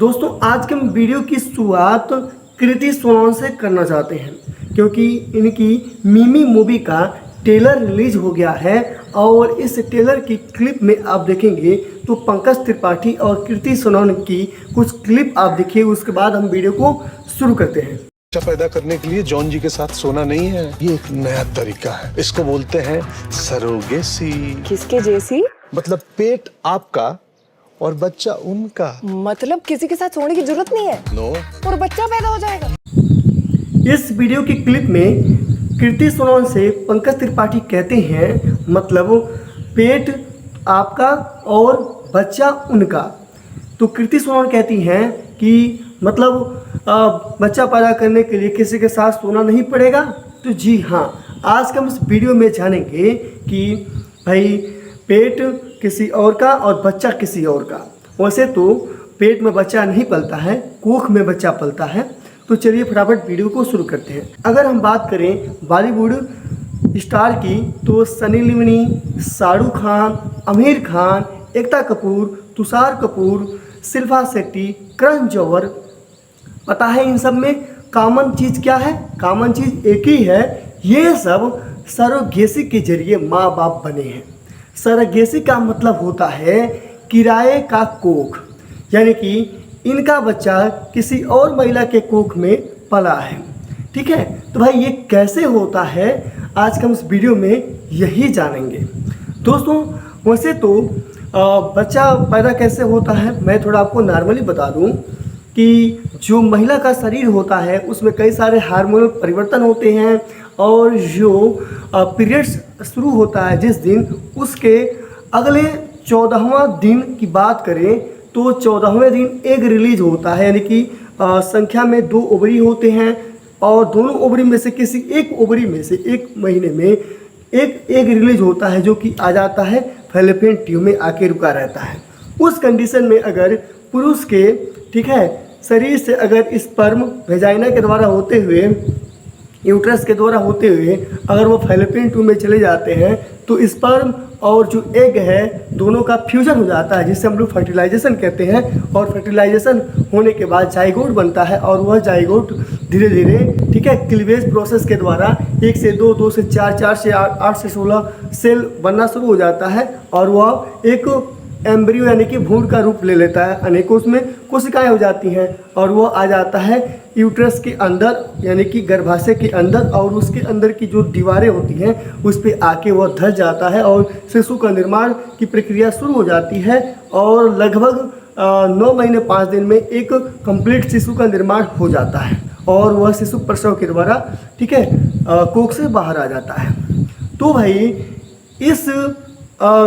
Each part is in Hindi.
दोस्तों आज के हम वीडियो की शुरुआत कृति सोनन से करना चाहते हैं क्योंकि इनकी मिमी मूवी का ट्रेलर रिलीज हो गया है और इस ट्रेलर की क्लिप में आप देखेंगे तो पंकज त्रिपाठी और कृति सोनन की कुछ क्लिप आप देखिए। उसके बाद हम वीडियो को शुरू करते हैं। बच्चा पैदा करने के लिए जॉन जी के साथ सोना नहीं है, ये एक नया तरीका है। इसको बोलते हैं सरोगेसी। किसके जैसी? मतलब पेट आपका और बच्चा उनका। मतलब किसी के साथ सोने की जरूरत नहीं है। नो। और बच्चा पैदा हो जाएगा। इस वीडियो की क्लिप में कृति सोनन से पंकज त्रिपाठी कहते हैं मतलब पेट आपका और बच्चा उनका। तो कृति सोनन कहती हैं कि मतलब बच्चा पैदा करने के लिए किसी के साथ सोना नहीं पड़ेगा। तो जी हाँ, आज के हम इस वीडियो में जानेंगे कि भाई पेट किसी और का और बच्चा किसी और का। वैसे तो पेट में बच्चा नहीं पलता है, कोख में बच्चा पलता है। तो चलिए फटाफट वीडियो को शुरू करते हैं। अगर हम बात करें बॉलीवुड स्टार की तो सनी लियोनी, शाहरुख खान, आमिर खान, एकता कपूर, तुषार कपूर, शिल्पा शेट्टी, करण जौहर। पता है इन सब में कॉमन चीज़ क्या है? कॉमन चीज़ एक ही है, ये सब सरोगेसी के जरिए माँ बाप बने हैं। सरोगेसी का मतलब होता है किराए का कोख, यानी कि इनका बच्चा किसी और महिला के कोख में पला है। ठीक है, तो भाई ये कैसे होता है आज के हम इस वीडियो में यही जानेंगे। दोस्तों वैसे तो बच्चा पैदा कैसे होता है मैं थोड़ा आपको नॉर्मली बता दूं कि जो महिला का शरीर होता है उसमें कई सारे हार्मोनल परिवर्तन होते हैं और जो पीरियड्स शुरू होता है जिस दिन, उसके अगले 14वां दिन की बात करें तो 14वें दिन एग रिलीज होता है, यानी कि संख्या में 2 ओवरी होते हैं और दोनों ओवरी में से किसी एक ओवरी में से एक महीने में एक एग रिलीज होता है जो कि आ जाता है फैलोपियन ट्यूब में आके रुका रहता है। उस कंडीशन में अगर पुरुष के ठीक है शरीर से अगर स्पर्म वेजाइना के द्वारा होते हुए यूट्रस के द्वारा होते हुए अगर वो फैलोपियन ट्यूब में चले जाते हैं तो स्पर्म और जो एग है दोनों का फ्यूजन हो जाता है जिसे हम लोग फर्टिलाइजेशन कहते हैं। और फर्टिलाइजेशन होने के बाद जाइगोट बनता है और वह जाइगोट धीरे धीरे ठीक है क्लीवेज प्रोसेस के द्वारा 1 से 2, 2 से 4, 4 से 8 से 16 सेल बनना शुरू हो जाता है और वह एक एम्ब्रियो यानी कि भ्रूण का रूप ले लेता है। अनेकों उसमें कोशिकाएं हो जाती हैं और वो आ जाता है यूट्रस के अंदर यानी कि गर्भाशय के अंदर और उसके अंदर की जो दीवारें होती हैं उस पर आके वह धस जाता है और शिशु का निर्माण की प्रक्रिया शुरू हो जाती है और लगभग 9 महीने 5 दिन में एक कंप्लीट शिशु का निर्माण हो जाता है और वह शिशु प्रसव के द्वारा ठीक है कोख से बाहर आ जाता है। तो भाई इस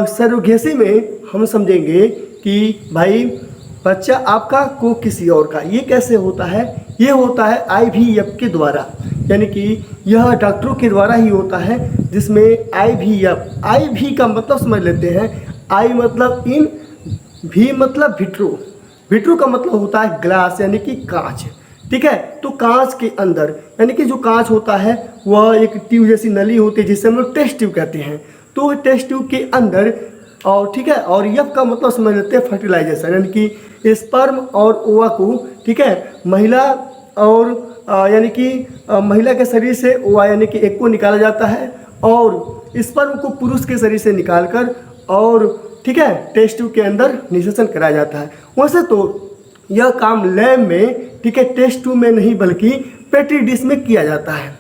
सरोगेसी में हम समझेंगे कि भाई बच्चा आपका को किसी और का। ये कैसे होता है? ये होता है IVF के द्वारा, यानी कि यह डॉक्टरों के द्वारा ही होता है जिसमें IVF, IV का मतलब समझ लेते हैं। I मतलब इन, V मतलब विट्रो, विट्रो का मतलब होता है ग्लास यानी कि कांच। ठीक है, तो कांच के अंदर यानी कि जो कांच होता है वह एक ट्यूब जैसी नली होती है जिसे हम लोग टेस्ट ट्यूब कहते हैं। तो टेस्ट ट्यूब के अंदर और ठीक है और यफ का मतलब समझ लेते हैं फर्टिलाइजेशन, यानी कि स्पर्म और ओवा को ठीक है महिला और यानी कि महिला के शरीर से ओवा यानी कि एक को निकाला जाता है और स्पर्म को पुरुष के शरीर से निकालकर और ठीक है टेस्ट ट्यूब के अंदर निषेचन कराया जाता है। वैसे तो यह काम लैब में ठीक है टेस्ट ट्यूब में नहीं बल्कि पेट्री डिश में किया जाता है।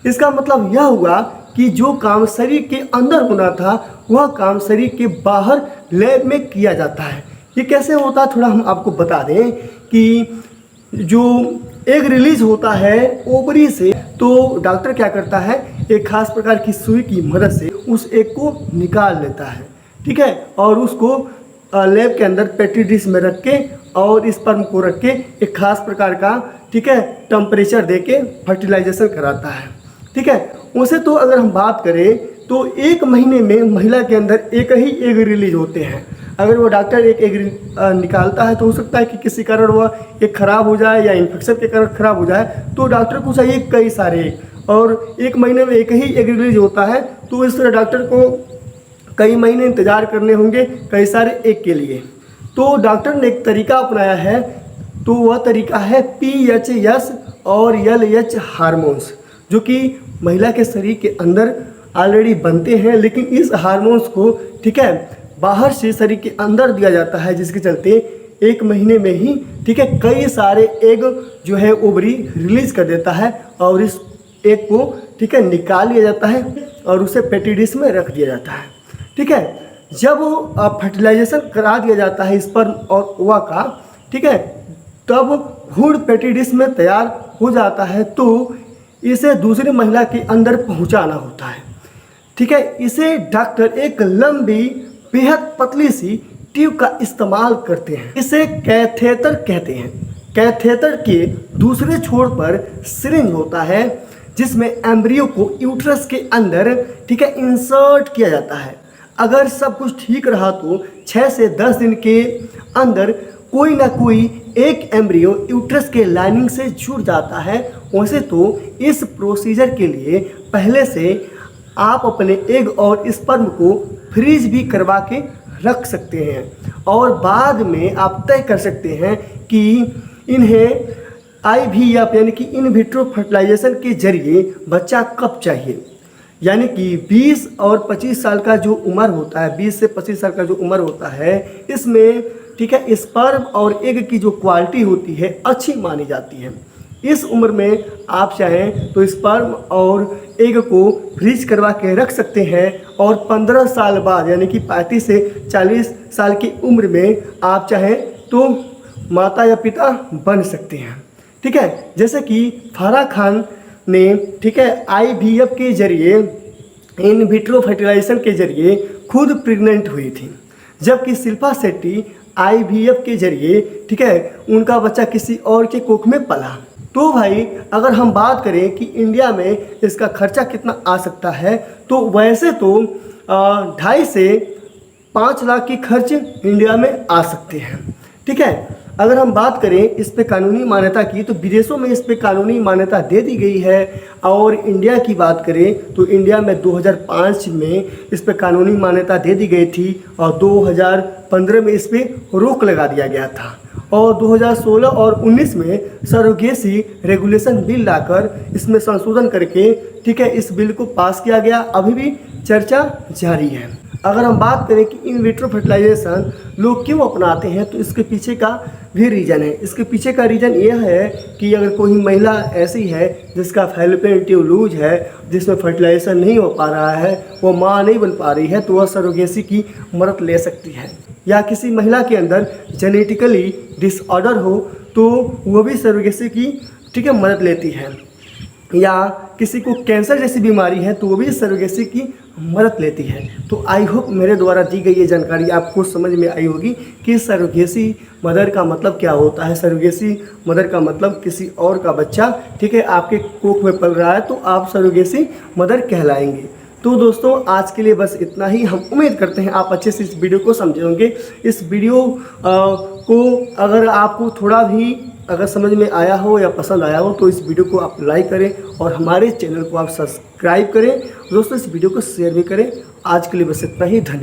इसका मतलब यह हुआ कि जो काम शरीर के अंदर होना था वह काम शरीर के बाहर लैब में किया जाता है। ये कैसे होता है थोड़ा हम आपको बता दें कि जो एग रिलीज होता है ओवरी से तो डॉक्टर क्या करता है एक खास प्रकार की सुई की मदद से उस एग को निकाल लेता है ठीक है और उसको लैब के अंदर पेट्री डिश में रख के और स्पर्म को रख के एक खास प्रकार का ठीक है टेम्परेचर दे के फर्टिलाइजेशन कराता है। ठीक है, वैसे तो अगर हम बात करें तो 1 महीने में महिला के अंदर एक ही एग रिलीज होते हैं। अगर वो डॉक्टर एक एग निकालता है तो हो सकता है कि किसी कारण वह एक खराब हो जाए या इन्फेक्शन के कारण खराब हो जाए, तो डॉक्टर को चाहिए कई सारे एग और 1 महीने में एक ही एग रिलीज होता है तो इस तरह डॉक्टर को कई महीने इंतजार करने होंगे कई सारे एग के लिए। तो डॉक्टर ने एक तरीका अपनाया है तो वह तरीका है PHS और LH हार्मोन्स, जो कि महिला के शरीर के अंदर ऑलरेडी बनते हैं, लेकिन इस हार्मोन्स को ठीक है बाहर से शरीर के अंदर दिया जाता है, जिसके चलते 1 महीने में ही ठीक है कई सारे एग जो है ओवरी रिलीज कर देता है और इस एग को ठीक है निकाल लिया जाता है और उसे पेटी डिश में रख दिया जाता है। ठीक है, जब फर्टिलाइजेशन करा दिया जाता है स्पर्म और ओवा का, ठीक है, तब भ्रूण पेटी डिश में तैयार हो जाता है, तो इसे दूसरी महिला के अंदर पहुंचाना होता है। ठीक है, इसे डॉक्टर एक लंबी बेहद पतली सी ट्यूब का इस्तेमाल करते हैं, इसे कैथेटर कहते हैं। कैथेटर के दूसरे छोर पर सिरिंज होता है, जिसमें एम्ब्रियो को यूट्रस के अंदर ठीक है इंसर्ट किया जाता है। अगर सब कुछ ठीक रहा तो 6 से 10 दिन के अंदर कोई ना कोई एक एम्ब्रियो यूट्रस के लाइनिंग से जुड़ जाता है। वैसे तो इस प्रोसीजर के लिए पहले से आप अपने एग और स्पर्म को फ्रीज भी करवा के रख सकते हैं और बाद में आप तय कर सकते हैं कि इन्हें IVF यानी कि इन विट्रो फर्टिलाइजेशन के जरिए बच्चा कब चाहिए। यानी कि 20 और 25 साल का जो उम्र होता है, 20 से 25 साल का जो उम्र होता है, इसमें ठीक है स्पर्म और एग की जो क्वालिटी होती है अच्छी मानी जाती है। इस उम्र में आप चाहें तो स्पर्म और एग को फ्रीज करवा के रख सकते हैं और 15 साल बाद यानी कि 35 से 40 साल की उम्र में आप चाहें तो माता या पिता बन सकते हैं। ठीक है, जैसे कि फराह खान ने ठीक है IVF के जरिए इन विट्रो फर्टिलाइजेशन के जरिए खुद प्रेग्नेंट हुई थी, जबकि शिल्पा शेट्टी IVF के जरिए ठीक है उनका बच्चा किसी और के कोख में पला। तो भाई अगर हम बात करें कि इंडिया में इसका खर्चा कितना आ सकता है, तो वैसे तो 2.5 से 5 लाख की खर्च इंडिया में आ सकते हैं। ठीक है, अगर हम बात करें इस पे कानूनी मान्यता की, तो विदेशों में इस पे कानूनी मान्यता दे दी गई है और इंडिया की बात करें तो इंडिया में 2005 में इस पे कानूनी मान्यता दे दी गई थी और 2015 में इस पे रोक लगा दिया गया था और 2016 और 19 में सरोगेसी रेगुलेशन बिल लाकर इसमें संशोधन करके ठीक है इस बिल को पास किया गया। अभी भी चर्चा जारी है। अगर हम बात करें कि इन विट्रो फर्टिलाइजेशन लोग क्यों अपनाते हैं, तो इसके पीछे का भी रीज़न है। इसके पीछे का रीज़न यह है कि अगर कोई महिला ऐसी है जिसका फैलोपियन ट्यूब लूज है, जिसमें फर्टिलाइजेशन नहीं हो पा रहा है, वो माँ नहीं बन पा रही है, तो वह सरोगेसी की मदद ले सकती है। या किसी महिला के अंदर जेनेटिकली डिसऑर्डर हो तो वह भी सरोगेसी की ठीक है मदद लेती है। या किसी को कैंसर जैसी बीमारी है तो वो भी सरोगेसी की मदद लेती है। तो आई होप मेरे द्वारा दी गई ये जानकारी आपको समझ में आई होगी कि सरोगेसी मदर का मतलब क्या होता है। सरोगेसी मदर का मतलब किसी और का बच्चा ठीक है आपके कोख में पल रहा है तो आप सरोगेसी मदर कहलाएंगे। तो दोस्तों आज के लिए बस इतना ही। हम उम्मीद करते हैं आप अच्छे से इस वीडियो को समझे होंगे। इस वीडियो को अगर आपको थोड़ा भी अगर समझ में आया हो या पसंद आया हो तो इस वीडियो को आप लाइक करें और हमारे चैनल को आप सब्सक्राइब करें। दोस्तों इस वीडियो को शेयर भी करें। आज के लिए बस इतना ही। धन्यवाद।